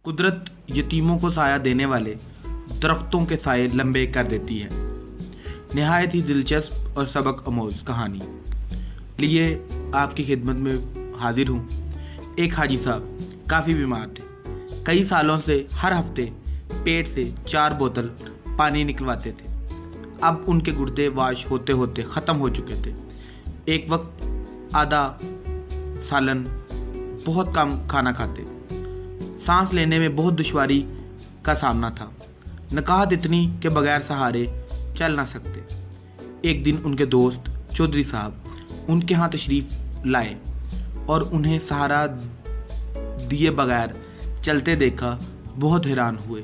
قدرت یتیموں کو سایہ دینے والے درختوں کے سائے لمبے کر دیتی ہے۔ نہایت ہی دلچسپ اور سبق آموز کہانی لیے آپ کی خدمت میں حاضر ہوں۔ ایک حاجی صاحب کافی بیمار تھے۔ کئی سالوں سے ہر ہفتے پیٹ سے 4 بوتل پانی نکلواتے تھے۔ اب ان کے گردے واش ہوتے ہوتے ختم ہو چکے تھے۔ ایک وقت آدھا سالن بہت کم کھانا کھاتے، سانس لینے میں بہت دشواری کا سامنا تھا، نکاہت اتنی کہ بغیر سہارے چل نہ سکتے۔ ایک دن ان کے دوست چودھری صاحب ان کے ہاں تشریف لائے اور انہیں سہارا دیے بغیر چلتے دیکھا بہت حیران ہوئے۔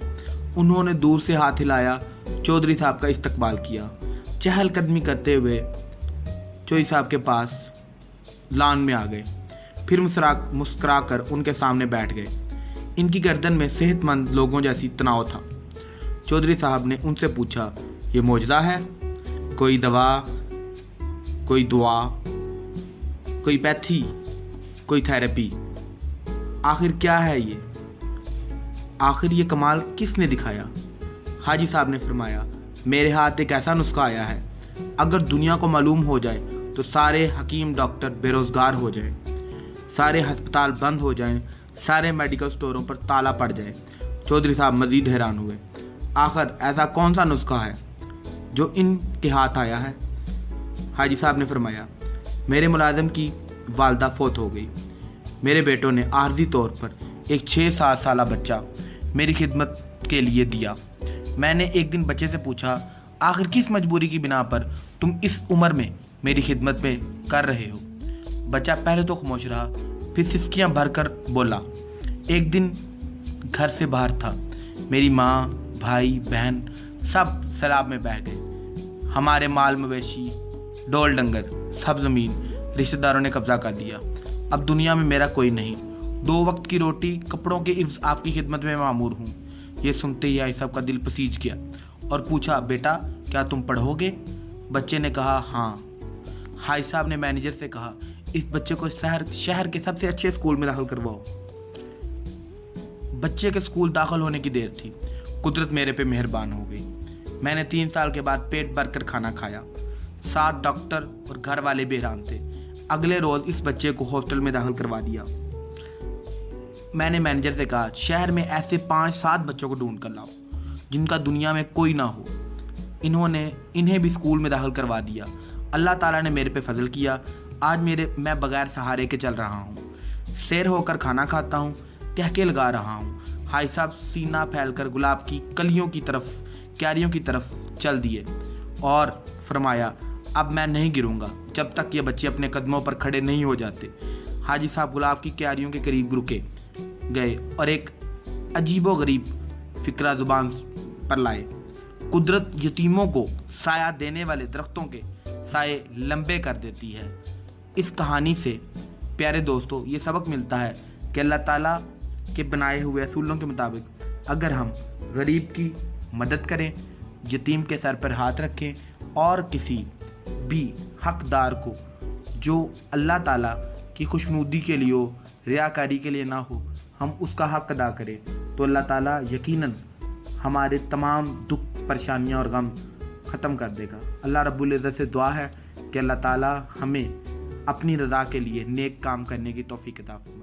انہوں نے دور سے ہاتھ ہلایا، چودھری صاحب کا استقبال کیا، چہل قدمی کرتے ہوئے چودھری صاحب کے پاس لان میں آ گئے، پھر مسکرا کر ان کے سامنے بیٹھ گئے۔ ان کی گردن میں صحت مند لوگوں جیسی تناؤ تھا۔ چودھری صاحب نے ان سے پوچھا، یہ معجزہ ہے؟ کوئی دوا، کوئی دعا، کوئی پیتھی، کوئی تھراپی، آخر کیا ہے یہ؟ آخر یہ کمال کس نے دکھایا؟ حاجی صاحب نے فرمایا، میرے ہاتھ ایک ایسا نسخہ آیا ہے، اگر دنیا کو معلوم ہو جائے تو سارے حکیم ڈاکٹر بے روزگار ہو جائیں، سارے ہسپتال بند ہو جائیں، سارے میڈیکل سٹوروں پر تالا پڑ جائے۔ چودھری صاحب مزید حیران ہوئے، آخر ایسا کون سا نسخہ ہے جو ان کے ہاتھ آیا ہے؟ حاجی صاحب نے فرمایا، میرے ملازم کی والدہ فوت ہو گئی، میرے بیٹوں نے عارضی طور پر ایک 6-7 سالہ بچہ میری خدمت کے لیے دیا۔ میں نے ایک دن بچے سے پوچھا، آخر کس مجبوری کی بنا پر تم اس عمر میں میری خدمت میں کر رہے ہو؟ بچہ پہلے تو خاموش رہا، پھر سسکیاں بھر کر بولا، ایک دن گھر سے باہر تھا، میری ماں، بھائی، بہن سب سیلاب میں بہہ گئے، ہمارے مال مویشی، ڈول ڈنگر، سب زمین رشتہ داروں نے قبضہ کر دیا، اب دنیا میں میرا کوئی نہیں، 2 وقت کی روٹی، کپڑوں کے عوض آپ کی خدمت میں معمور ہوں۔ یہ سنتے ہی حاجی صاحب کا دل پسیج گیا اور پوچھا، بیٹا کیا تم پڑھو گے؟ بچے نے کہا، ہاں۔ حاجی صاحب نے مینیجر سے کہا، اس بچے کو شہر کے سب سے اچھے اسکول میں داخل کرواؤ۔ بچے کے اسکول داخل ہونے کی دیر تھی، قدرت میرے پہ مہربان ہو گئی۔ میں نے 3 سال کے بعد پیٹ بھر کر کھانا کھایا۔ 7 ڈاکٹر اور گھر والے بھی حیران تھے۔ اگلے روز اس بچے کو ہاسٹل میں داخل کروا دیا۔ میں نے مینیجر سے کہا، شہر میں ایسے 5-7 بچوں کو ڈھونڈ کر لاؤ جن کا دنیا میں کوئی نہ ہو۔ انہیں بھی اسکول میں داخل کروا دیا۔ اللہ تعالیٰ نے میرے پہ فضل کیا، آج میں بغیر سہارے کے چل رہا ہوں، سیر ہو کر کھانا کھاتا ہوں، ٹہکے لگا رہا ہوں۔ حاجی صاحب سینہ پھیل کر گلاب کی کلیوں کی طرف، کیاریوں کی طرف چل دیے اور فرمایا، اب میں نہیں گروں گا جب تک یہ بچے اپنے قدموں پر کھڑے نہیں ہو جاتے۔ حاجی صاحب گلاب کی کیاریوں کے قریب رکے گئے اور ایک عجیب و غریب فکرہ زبان پر لائے، قدرت یتیموں کو سایہ دینے والے درختوں کے سائے لمبے کر دیتی ہے۔ اس کہانی سے پیارے دوستو یہ سبق ملتا ہے کہ اللہ تعالیٰ کے بنائے ہوئے اصولوں کے مطابق اگر ہم غریب کی مدد کریں، یتیم کے سر پر ہاتھ رکھیں اور کسی بھی حقدار کو جو اللہ تعالیٰ کی خوشنودی کے لیے ہو، ریاکاری کے لیے نہ ہو، ہم اس کا حق ادا کریں تو اللہ تعالیٰ یقیناً ہمارے تمام دکھ، پریشانیاں اور غم ختم کر دے گا۔ اللہ رب العزت سے دعا ہے کہ اللہ تعالیٰ ہمیں اپنی رضا کے لیے نیک کام کرنے کی توفیق عطا فرمائے۔